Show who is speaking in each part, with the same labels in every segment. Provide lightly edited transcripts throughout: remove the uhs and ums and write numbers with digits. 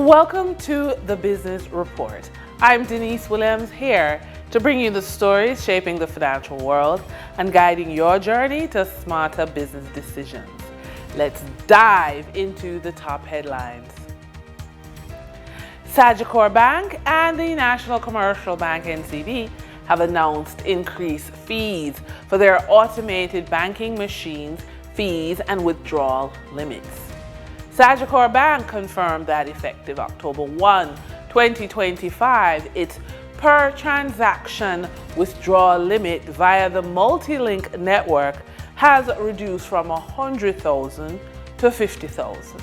Speaker 1: Welcome to the Business Report. I'm Denise Williams, here to bring you the stories shaping the financial world and guiding your journey to smarter business decisions. Let's dive into the top headlines. Sagicor Bank and the National Commercial Bank NCB have announced increased fees for their automated banking machines, fees and withdrawal limits. Sagicor Bank confirmed that effective October 1, 2025, its per transaction withdrawal limit via the multi-link network has reduced from 100,000 to 50,000.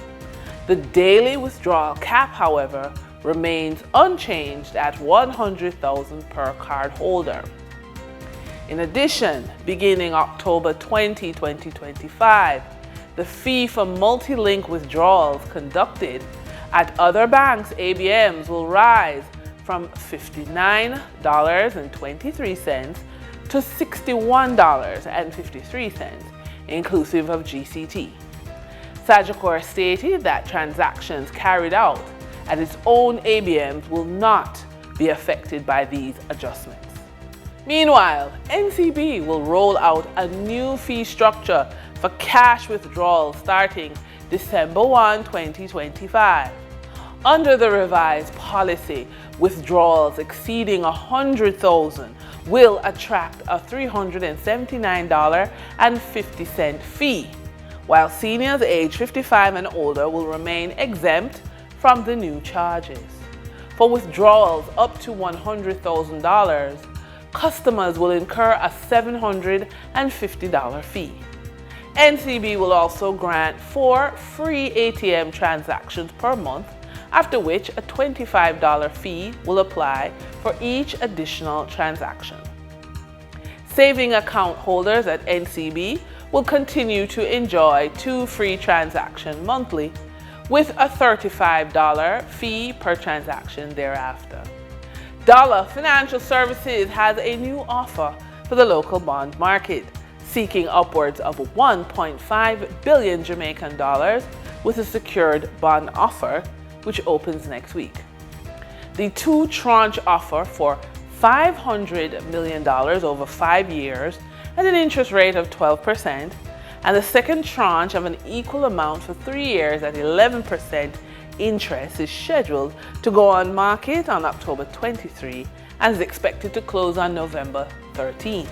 Speaker 1: The daily withdrawal cap, however, remains unchanged at 100,000 per cardholder. In addition, beginning October 20, 2025, the fee for multi-link withdrawals conducted at other banks' ABMs will rise from $59.23 to $61.53, inclusive of GCT. Sagicor stated that transactions carried out at its own ABMs will not be affected by these adjustments. Meanwhile, NCB will roll out a new fee structure for cash withdrawals starting December 1, 2025. Under the revised policy, withdrawals exceeding 100,000 will attract a $379.50 fee, while seniors aged 55 and older will remain exempt from the new charges. For withdrawals up to $100,000, customers will incur a $750 fee. NCB will also grant 4 free ATM transactions per month, after which a $25 fee will apply for each additional transaction. Saving account holders at NCB will continue to enjoy 2 free transactions monthly, with a $35 fee per transaction thereafter. Dollar Financial Services has a new offer for the local bond market, seeking upwards of 1.5 billion Jamaican dollars with a secured bond offer, which opens next week. The 2-tranche offer for $500 million over 5 years at an interest rate of 12%, and the second tranche of an equal amount for 3 years at 11% interest is scheduled to go on market on October 23 and is expected to close on November 13.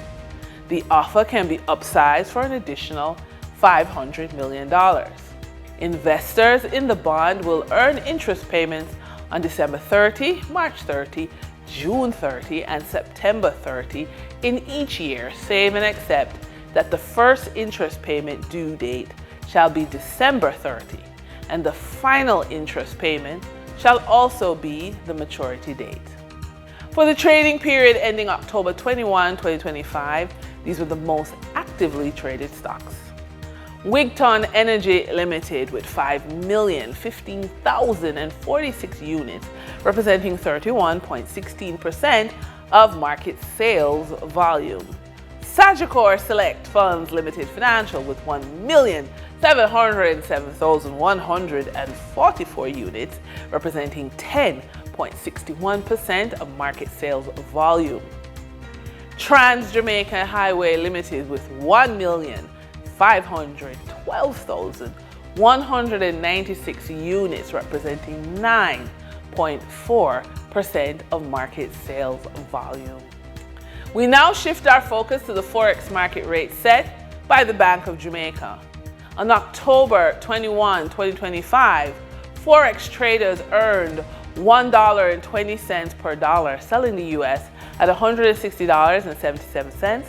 Speaker 1: The offer can be upsized for an additional $500 million. Investors in the bond will earn interest payments on December 30, March 30, June 30, and September 30 in each year, save and except that the first interest payment due date shall be December 30, and the final interest payment shall also be the maturity date. For the trading period ending October 21, 2025, these were the most actively traded stocks. Wigton Energy Limited with 5,015,046 units, representing 31.16% of market sales volume. Sagicor Select Funds Limited Financial with 1,707,144 units, representing 10.61% of market sales volume. Trans-Jamaica Highway Limited with 1,512,196 units, representing 9.4% of market sales volume. We now shift our focus to the Forex market rate set by the Bank of Jamaica. On October 21, 2025, Forex traders earned $1.20 per dollar, selling the US at $160.77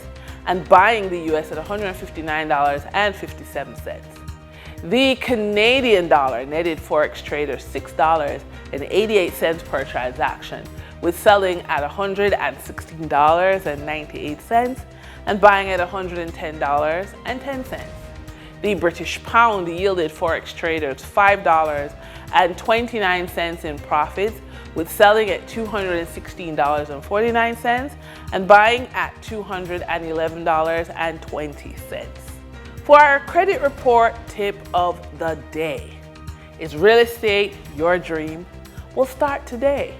Speaker 1: and buying the US at $159.57. The Canadian dollar netted Forex traders $6.88 per transaction, with selling at $116.98 and buying at $110.10. The British pound yielded Forex traders $5.29 in profits, with selling at $216.49 and buying at $211.20. For our credit report tip of the day, is real estate your dream? Well, start today.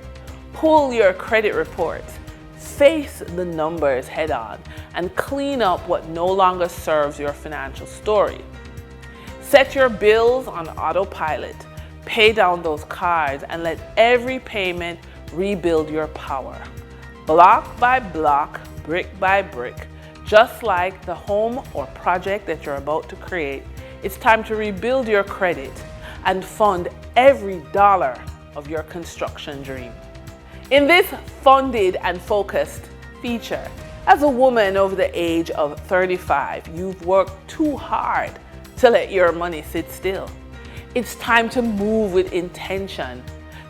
Speaker 1: Pull your credit reports, face the numbers head on, and clean up what no longer serves your financial story. Set your bills on autopilot, pay down those cards, and let every payment rebuild your power. Block by block, brick by brick, just like the home or project that you're about to create, it's time to rebuild your credit and fund every dollar of your construction dream. In this funded and focused feature, as a woman over the age of 35, you've worked too hard to let your money sit still. It's time to move with intention,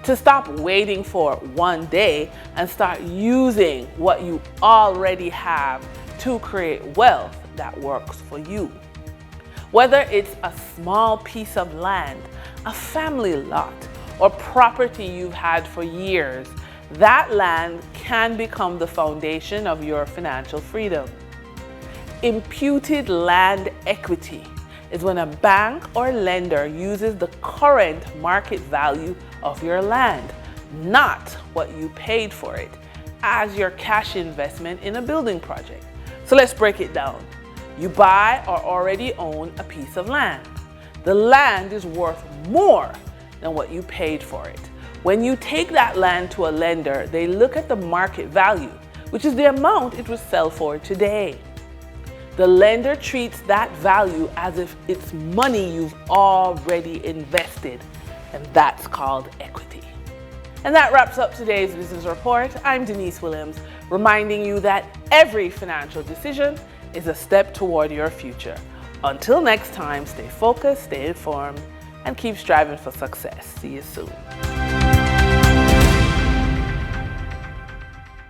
Speaker 1: to stop waiting for one day and start using what you already have to create wealth that works for you. Whether it's a small piece of land, a family lot, or property you've had for years, that land can become the foundation of your financial freedom. Imputed land equity is when a bank or lender uses the current market value of your land, not what you paid for it, as your cash investment in a building project. So let's break it down. You buy or already own a piece of land. The land is worth more than what you paid for it. When you take that land to a lender, they look at the market value, which is the amount it would sell for today. The lender treats that value as if it's money you've already invested, and that's called equity. And that wraps up today's business report. I'm Denise Williams, reminding you that every financial decision is a step toward your future. Until next time, stay focused, stay informed, and keep striving for success. See you soon.